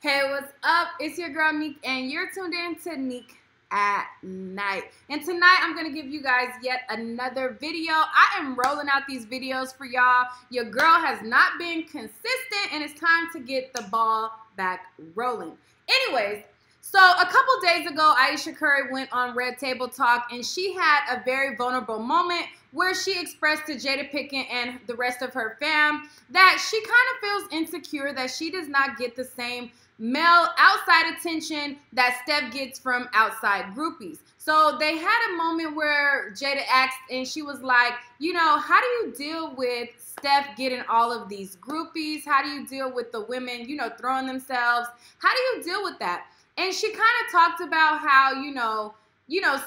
Hey, what's up? It's your girl Nique, and you're tuned in to Nique at Night. And tonight I'm going to give you guys yet another video. I am rolling out these videos for y'all. Your girl has not been consistent, and it's time to get the ball back rolling. Anyways, so a couple days ago, Ayesha Curry went on Red Table Talk, and she had a very vulnerable moment where she expressed to Jada Pinkett and the rest of her fam that she kind of feels insecure that she does not get the same male outside attention that Steph gets from outside groupies. So they had a moment where Jada asked, and she was like, you know, how do you deal with Steph getting all of these groupies? How do you deal with the women, you know, throwing themselves? How do you deal with that? And she kind of talked about how, you know,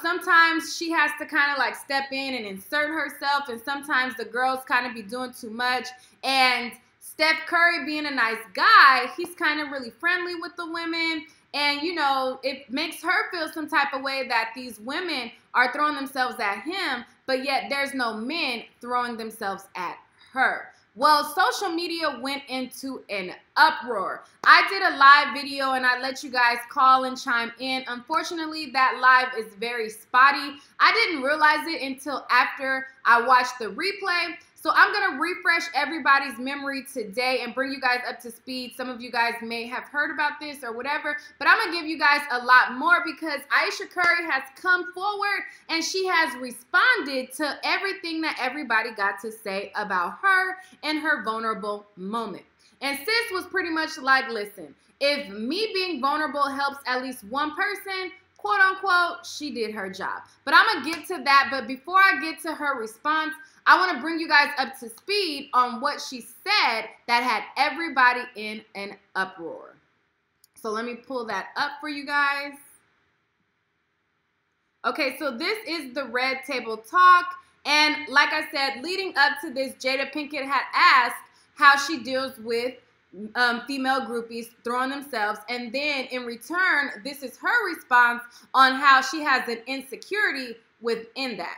sometimes she has to kind of like step in and insert herself, and sometimes the girls kind of be doing too much. And Steph Curry, being a nice guy, he's kind of really friendly with the women. And, you know, it makes her feel some type of way that these women are throwing themselves at him, but yet there's no men throwing themselves at her. Well, social media went into an uproar. I did a live video and I let you guys call and chime in. Unfortunately, that live is very spotty. I didn't realize it until after I watched the replay. So I'm going to refresh everybody's memory today and bring you guys up to speed. Some of you guys may have heard about this or whatever, but I'm going to give you guys a lot more because Ayesha Curry has come forward and she has responded to everything that everybody got to say about her and her vulnerable moment. And sis was pretty much like, listen, if me being vulnerable helps at least one person, quote unquote, she did her job. But I'm going to get to that. But before I get to her response, I want to bring you guys up to speed on what she said that had everybody in an uproar. So let me pull that up for you guys. Okay, so this is the Red Table Talk. And like I said, leading up to this, Jada Pinkett had asked how she deals with female groupies throwing themselves. And then in return, this is her response on how she has an insecurity within that.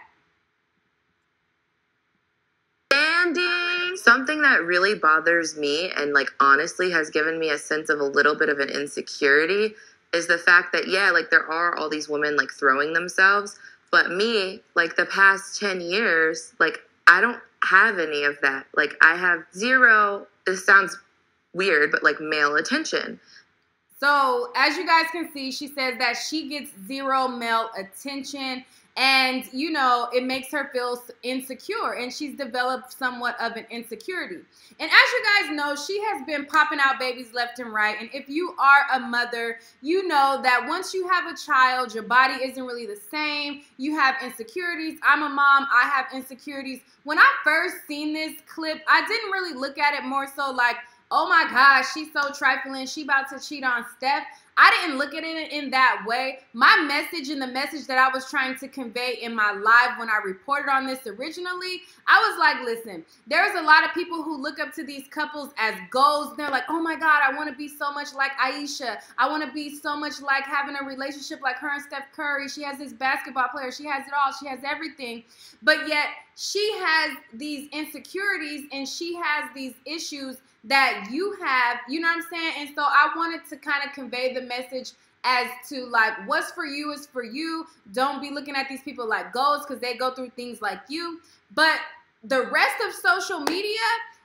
Something that really bothers me and like honestly has given me a sense of a little bit of an insecurity is the fact that, yeah, like there are all these women like throwing themselves, but me, like the past 10 years, like I don't have any of that. Like I have zero, this sounds weird, but like male attention. So as you guys can see, she says that she gets zero male attention. And, you know, it makes her feel insecure, and she's developed somewhat of an insecurity. And as you guys know, she has been popping out babies left and right. And if you are a mother, you know that once you have a child, your body isn't really the same. You have insecurities. I'm a mom. I have insecurities. When I first seen this clip, I didn't really look at it more so like, oh my gosh, she's so trifling. She about to cheat on Steph. I didn't look at it in that way. My message and the message that I was trying to convey in my live when I reported on this originally, I was like, listen, there's a lot of people who look up to these couples as goals. They're like, oh my God, I want to be so much like Ayesha. I want to be so much like having a relationship like her and Steph Curry. She has this basketball player. She has it all. She has everything. But yet she has these insecurities and she has these issues that you have, you know what I'm saying? And so I wanted to kind of convey the message as to like, what's for you is for you. Don't be looking at these people like goals because they go through things like you. But the rest of social media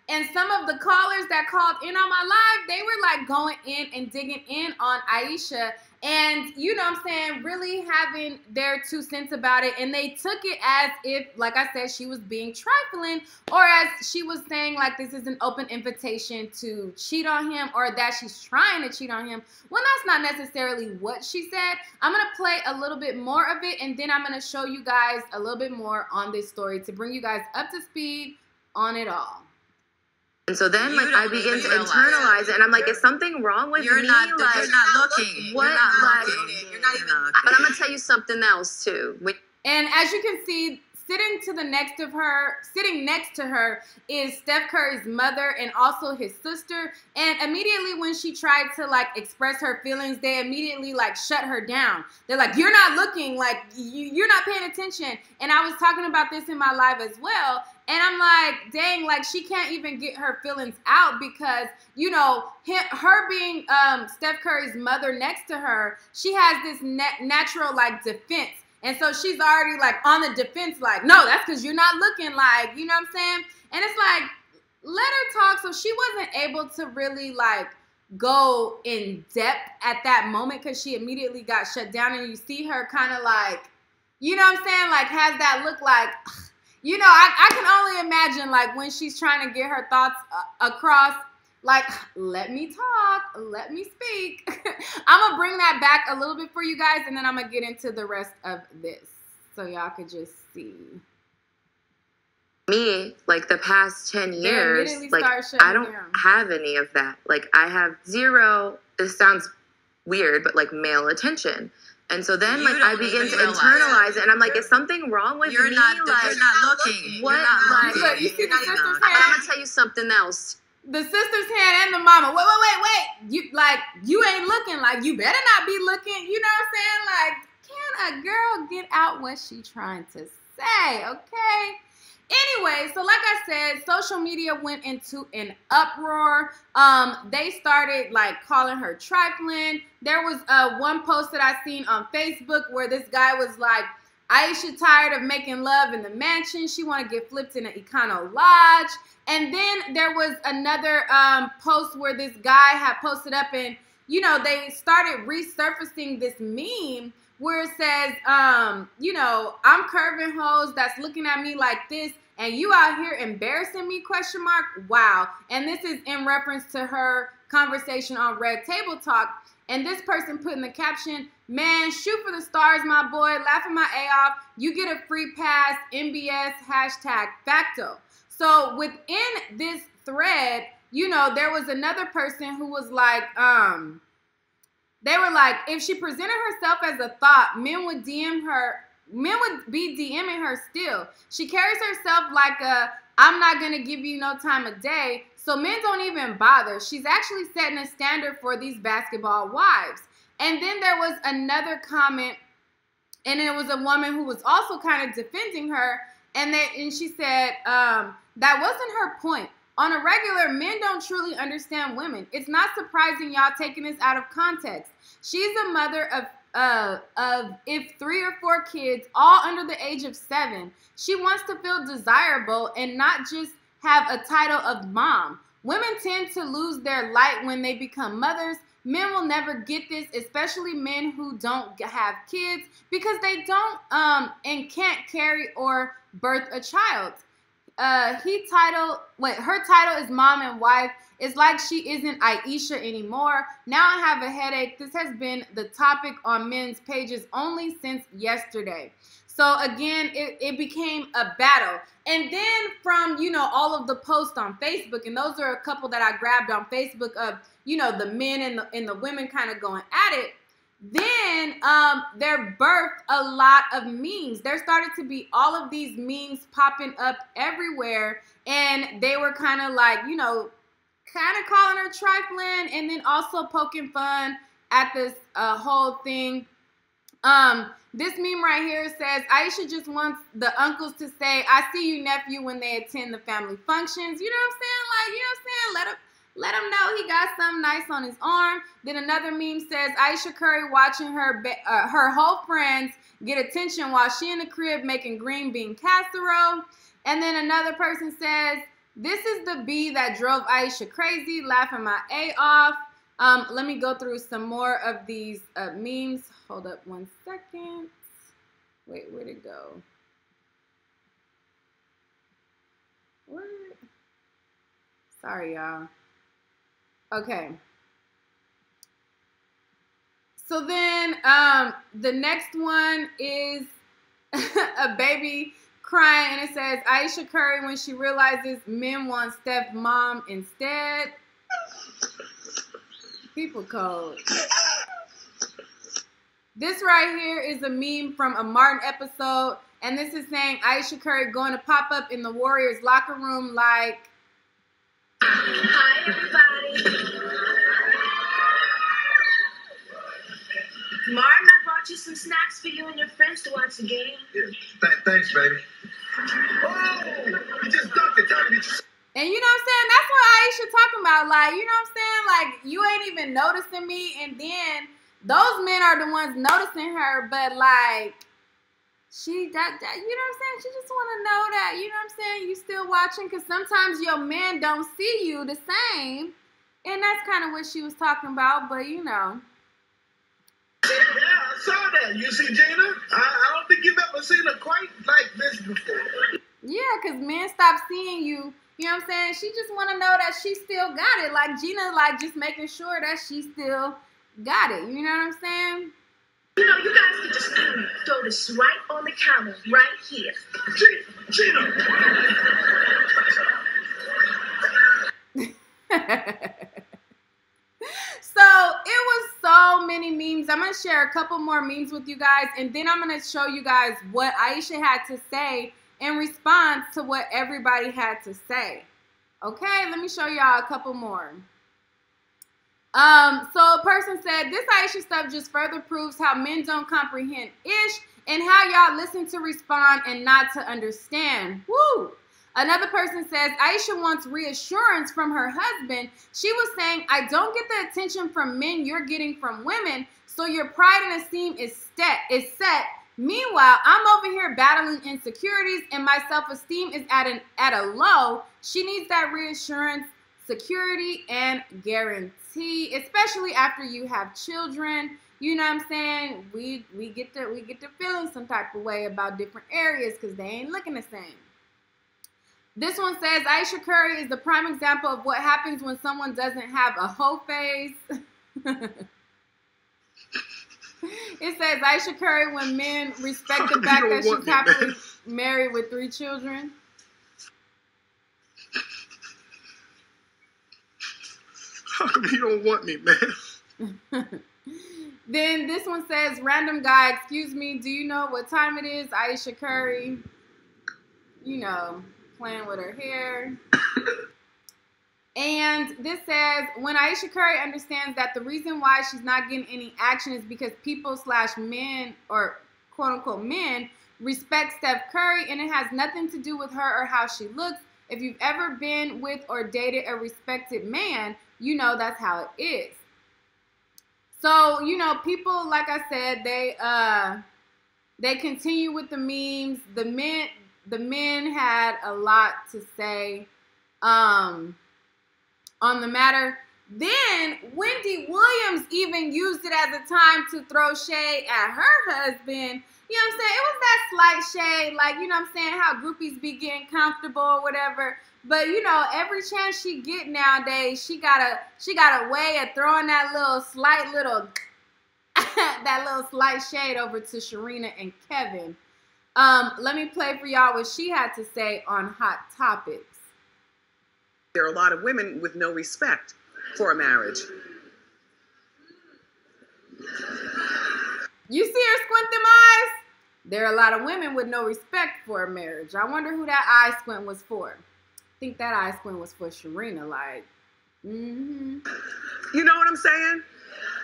and some of the callers that called in on my live, they were like going in and digging in on Ayesha and, you know what I'm saying, really having their 2 cents about it. And they took it as if, like I said, she was being trifling, or as she was saying like this is an open invitation to cheat on him, or that she's trying to cheat on him. Well, that's not necessarily what she said. I'm going to play a little bit more of it, and then I'm going to show you guys a little bit more on this story to bring you guys up to speed on it all. And so then, like, I begin to internalize it, and I'm like, is something wrong with me? You're not looking. What? You're not even looking. But I'm gonna tell you something else too. And as you can see, sitting next to her is Steph Curry's mother and also his sister. And immediately when she tried to like express her feelings, they immediately like shut her down. They're like, you're not looking, like you're not paying attention. And I was talking about this in my live as well. And I'm like, dang, like she can't even get her feelings out because, you know, her being Steph Curry's mother next to her, she has this natural like defense. And so she's already like on the defense, like, no, that's because you're not looking like, you know what I'm saying? And it's like, let her talk. So she wasn't able to really like go in depth at that moment because she immediately got shut down. And you see her kind of like, you know what I'm saying? Like has that look like, you know, I can only imagine like when she's trying to get her thoughts across, like, let me talk, let me speak. I'm going to bring that back a little bit for you guys, and then I'm going to get into the rest of this so y'all could just see. Me, like the past 10 years, like I don't have any of that. Like I have zero, this sounds weird, but like male attention. And so then, like, I begin to internalize it, and I'm like, is something wrong with me? You're not looking. What? Like, look, you see the sister's hand? I'm gonna tell you something else. The sister's hand and the mama. Wait. You ain't looking. Like, you better not be looking. You know what I'm saying? Like, can a girl get out what she trying to say? Okay. Anyway, so like I said, social media went into an uproar. They started like calling her trifling. There was one post that I seen on Facebook where this guy was like, Ayesha tired of making love in the mansion. She want to get flipped in an Econo Lodge. And then there was another post where this guy had posted up and, you know, they started resurfacing this meme where it says, you know, I'm curving hoes that's looking at me like this, and you out here embarrassing me, ? Wow. And this is in reference to her conversation on Red Table Talk. And this person put in the caption, man, shoot for the stars, my boy, laughing my A off. You get a free pass, MBS, #facto. So within this thread, you know, there was another person who was like, they were like, if she presented herself as a thought, men would be DMing her still. She carries herself like a, I'm not going to give you no time of day. So men don't even bother. She's actually setting a standard for these basketball wives. And then there was another comment, and it was a woman who was also kind of defending her. And she said, that wasn't her point. On a regular, men don't truly understand women. It's not surprising y'all taking this out of context. She's a mother of if 3 or 4 kids, all under the age of 7. She wants to feel desirable and not just have a title of mom. Women tend to lose their light when they become mothers. Men will never get this, especially men who don't have kids, because they don't and can't carry or birth a child. Her title is mom and wife. It's like she isn't Ayesha anymore. Now I have a headache. This has been the topic on men's pages only since yesterday. So again, it became a battle. And then from, you know, all of the posts on Facebook, and those are a couple that I grabbed on Facebook of, you know, the men and the women kind of going at it. Then there birthed a lot of memes. There started to be all of these memes popping up everywhere. And they were kind of like, you know, kind of calling her trifling and then also poking fun at this whole thing. This meme right here says, Ayesha just wants the uncles to say, I see you, nephew, when they attend the family functions. You know what I'm saying? Like, you know what I'm saying? Let him know he got something nice on his arm. Then another meme says, Ayesha Curry watching her whole friends get attention while she in the crib making green bean casserole. And then another person says, this is the bee that drove Ayesha crazy, laughing my A off. Let me go through some more of these memes. Hold up 1 second. Wait, where'd it go? What? Sorry, y'all. Okay. So then the next one is a baby crying, and it says, Ayesha Curry when she realizes men want Steph mom instead. People code. This right here is a meme from a Martin episode, and this is saying Ayesha Curry going to pop up in the Warriors locker room like, hi everybody. Martin, I brought you some snacks for you and your friends to watch the game. Yeah, thanks, baby. Oh, you just And you know what I'm saying? That's what Ayesha talking about. Like, you know what I'm saying? Like, you ain't even noticing me, and then those men are the ones noticing her, but like, you know what I'm saying? She just want to know that, you know what I'm saying, you still watching, because sometimes your men don't see you the same, and that's kind of what she was talking about, but you know. Yeah, I saw that. You see, Gina? I don't think you've ever seen her quite like this before. Yeah, because men stop seeing you. You know what I'm saying? She just want to know that she still got it. Like, Gina, like, just making sure that she still got it. You know what I'm saying? You know, you guys can just throw this right on the counter, right here. Gina! So it was so many memes. I'm going to share a couple more memes with you guys, and then I'm going to show you guys what Ayesha had to say in response to what everybody had to say. Okay, let me show y'all a couple more. So a person said, this Ayesha stuff just further proves how men don't comprehend ish and how y'all listen to respond and not to understand. Woo! Another person says, Ayesha wants reassurance from her husband. She was saying, I don't get the attention from men you're getting from women, so your pride and esteem is set. Meanwhile, I'm over here battling insecurities and my self-esteem is at a low. She needs that reassurance, security, and guarantee, especially after you have children. You know what I'm saying? We get to feeling some type of way about different areas because they ain't looking the same. This one says, Ayesha Curry is the prime example of what happens when someone doesn't have a hoe face. It says, Ayesha Curry, when men respect the fact that she's happily married with 3 children. How come you don't want me, man? Then this one says, random guy, excuse me, do you know what time it is? Ayesha Curry, you know, playing with her hair. And this says, when Ayesha Curry understands that the reason why she's not getting any action is because people / men, or quote unquote men, respect Steph Curry, and it has nothing to do with her or how she looks. If you've ever been with or dated a respected man, you know that's how it is. So, you know, people, like I said, they continue with the memes. The men had a lot to say on the matter. Then Wendy Williams even used it as a time to throw shade at her husband. You know what I'm saying? It was that slight shade, like, you know what I'm saying, how groupies be getting comfortable or whatever. But, you know, every chance she get nowadays, she got a way of throwing that little slight shade over to Sharina and Kevin. Let me play for y'all what she had to say on Hot Topics. There are a lot of women with no respect for a marriage. You see her squint them eyes? There are a lot of women with no respect for a marriage. I wonder who that eye squint was for. I think that eye squint was for Sharina, like, You know what I'm saying?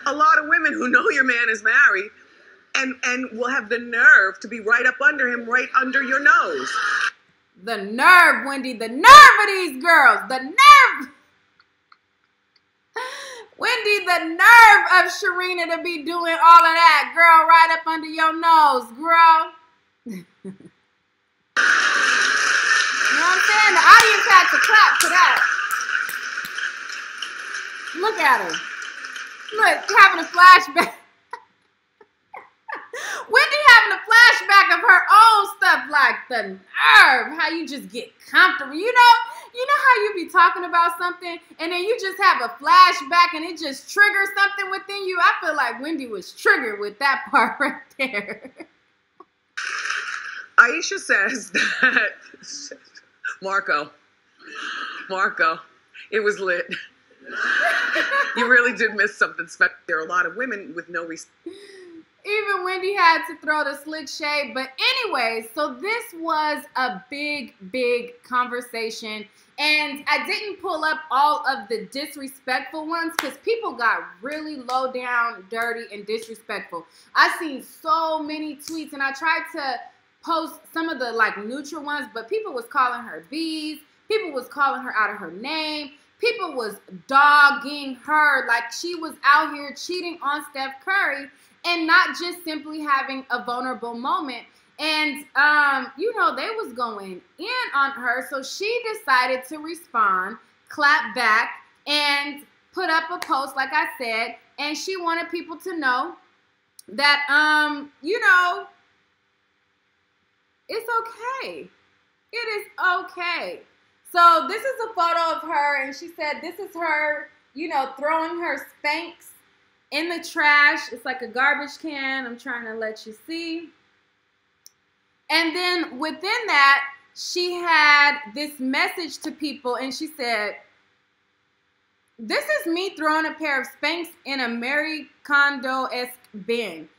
A lot of women who know your man is married and will have the nerve to be right up under him, right under your nose. The nerve, Wendy, the nerve of these girls, the nerve. Wendy, the nerve of Sharina to be doing all of that, girl, right up under your nose, girl. You know what I'm saying? The audience had to clap for that. Look at her. Look, having a flashback. Wendy having a flashback of her own stuff, like the nerve, how you just get comfortable. You know how you be talking about something and then you just have a flashback and it just triggers something within you. I feel like Wendy was triggered with that part right there. Ayesha says that, Marco, it was lit. You really did miss something special. There are a lot of women with no respect. Even Wendy had to throw the slick shade. But anyway, so this was a big, big conversation. And I didn't pull up all of the disrespectful ones because people got really low down, dirty, and disrespectful. I seen so many tweets, and I tried to post some of the like neutral ones, but people was calling her bees. People was calling her out of her name. People was dogging her like she was out here cheating on Steph Curry and not just simply having a vulnerable moment. And, you know, they was going in on her. So she decided to respond, clap back, and put up a post, like I said. And she wanted people to know that, you know, it's okay. It is okay. So this is a photo of her, and she said this is her, you know, throwing her Spanx in the trash. It's like a garbage can. I'm trying to let you see. And then within that, she had this message to people, and she said, this is me throwing a pair of Spanx in a Marie Kondo-esque bin.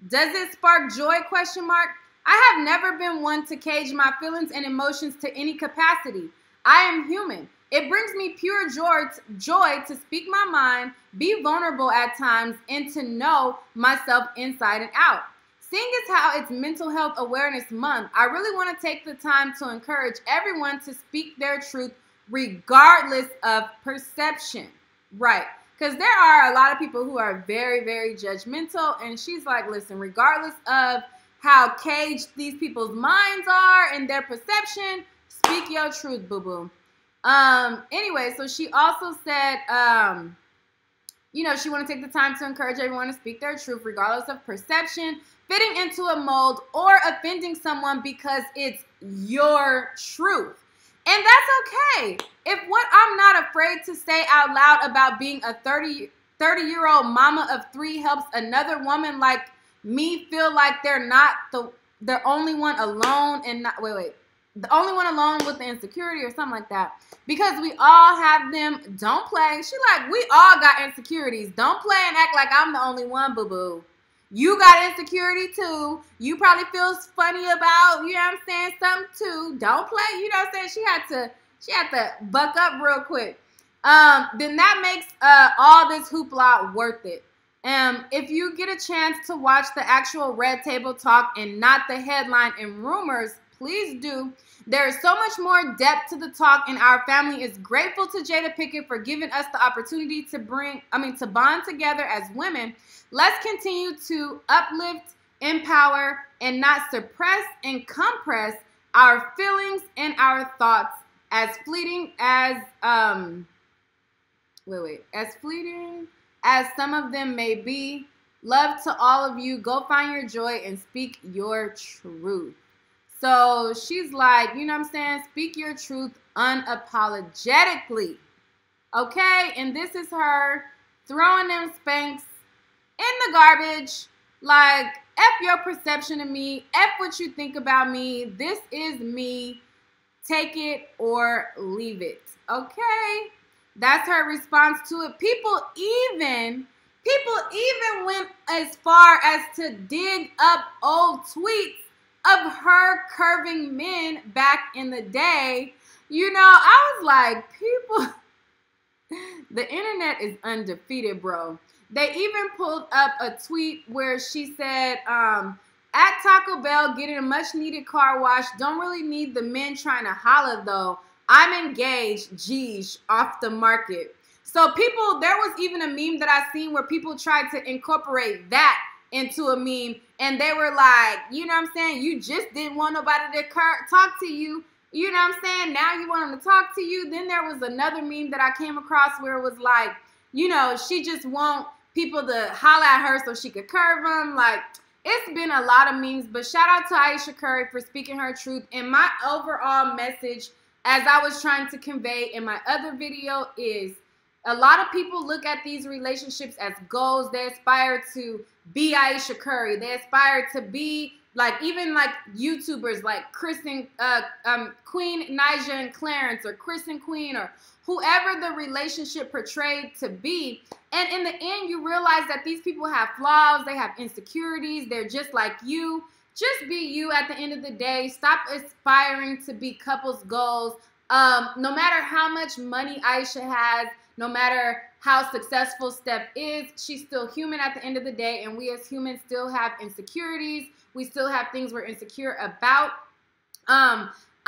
Does it spark joy, question mark? I have never been one to cage my feelings and emotions to any capacity. I am human. It brings me pure joy to speak my mind, be vulnerable at times, and to know myself inside and out. Seeing as how it's Mental Health Awareness Month, I really want to take the time to encourage everyone to speak their truth regardless of perception. Right. Because there are a lot of people who are very, very judgmental. And she's like, listen, regardless of how caged these people's minds are and their perception, speak your truth, boo-boo. Anyway, so she also said, you know, she want to take the time to encourage everyone to speak their truth regardless of perception, fitting into a mold, or offending someone because it's your truth. And that's okay. If what I'm not afraid to say out loud about being a 30-year-old mama of 3 helps another woman like me feel like they're not the only one alone and not, the only one alone with the insecurity or something like that. Because we all have them. Don't play. She like, we all got insecurities. Don't play and act like I'm the only one, boo-boo. You got insecurity too. You probably feel funny about, you know what I'm saying, something too. Don't play, you know what I'm saying? She had to buck up real quick. Then that makes all this hoopla worth it. If you get a chance to watch the actual Red Table Talk and not the headline and rumors, please do. There is so much more depth to the talk, and our family is grateful to Jada Pinkett for giving us the opportunity to bond together as women. Let's continue to uplift, empower, and not suppress and compress our feelings and our thoughts as fleeting as as some of them may be. Love to all of you. Go find your joy and speak your truth. So she's like, you know what I'm saying? Speak your truth unapologetically. Okay? And this is her throwing them Spanx in the garbage. Like, F your perception of me. F what you think about me. This is me. Take it or leave it. Okay? That's her response to it. People even went as far as to dig up old tweets of her curving men back in the day. You know, I was like, people, the internet is undefeated, bro. They even pulled up a tweet where she said, at Taco Bell, getting a much needed car wash. Don't really need the men trying to holler though. I'm engaged, geez, off the market. So people, there was even a meme that I seen where people tried to incorporate that into a meme, and they were like, you know what I'm saying? You just didn't want nobody to talk to you. You know what I'm saying? Now you want them to talk to you. Then there was another meme that I came across where it was like, you know, she just want people to holler at her so she could curve them. Like, it's been a lot of memes, but shout out to Ayesha Curry for speaking her truth. And my overall message, as I was trying to convey in my other video, is a lot of people look at these relationships as goals. They aspire to be Ayesha Curry. They aspire to be like, even like YouTubers like Chris and Queen Naija and Clarence, or Chris and Queen, or whoever the relationship portrayed to be. And in the end, you realize that these people have flaws. They have insecurities. They're just like you. Just be you at the end of the day. Stop aspiring to be couples' goals. No matter how much money Ayesha has, no matter how successful Steph is, she's still human at the end of the day, and we as humans still have insecurities. We still have things we're insecure about.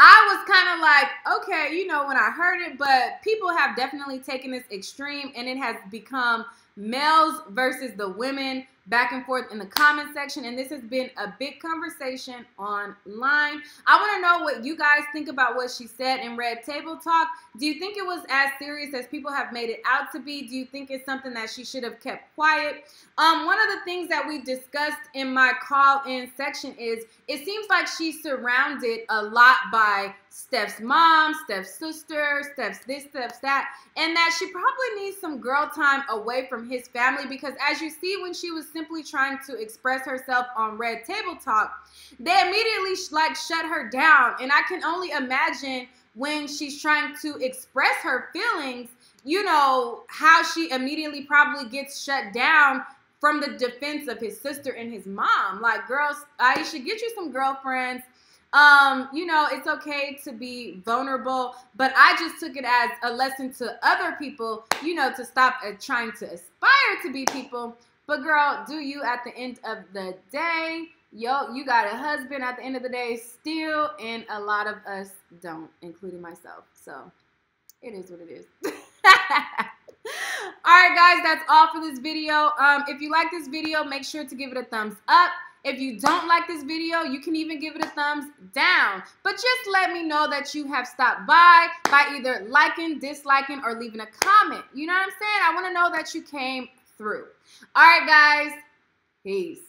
I was kind of like, okay, you know, when I heard it, but people have definitely taken this extreme, and it has become males versus the women back and forth in the comment section, and this has been a big conversation online. I want to know what you guys think about what she said in Red Table Talk. Do you think it was as serious as people have made it out to be? Do you think it's something that she should have kept quiet? One of the things that we discussed in my call-in section is it seems like she's surrounded a lot by Steph's mom, Steph's sister, Steph's this, Steph's that, and that she probably needs some girl time away from his family, because as you see, when she was simply trying to express herself on Red Table Talk, they immediately like shut her down. And I can only imagine when she's trying to express her feelings, you know, how she immediately probably gets shut down from the defense of his sister and his mom. Like, girls, you should get you some girlfriends. You know, it's okay to be vulnerable, but I just took it as a lesson to other people, you know, to stop trying to aspire to be people. But girl, do you at the end of the day? Yo, you got a husband at the end of the day still, and a lot of us don't, including myself. So it is what it is. Alright guys, that's all for this video. If you like this video, make sure to give it a thumbs up. If you don't like this video, you can even give it a thumbs down. But just let me know that you have stopped by either liking, disliking, or leaving a comment. You know what I'm saying? I want to know that you came through. Alright guys, peace.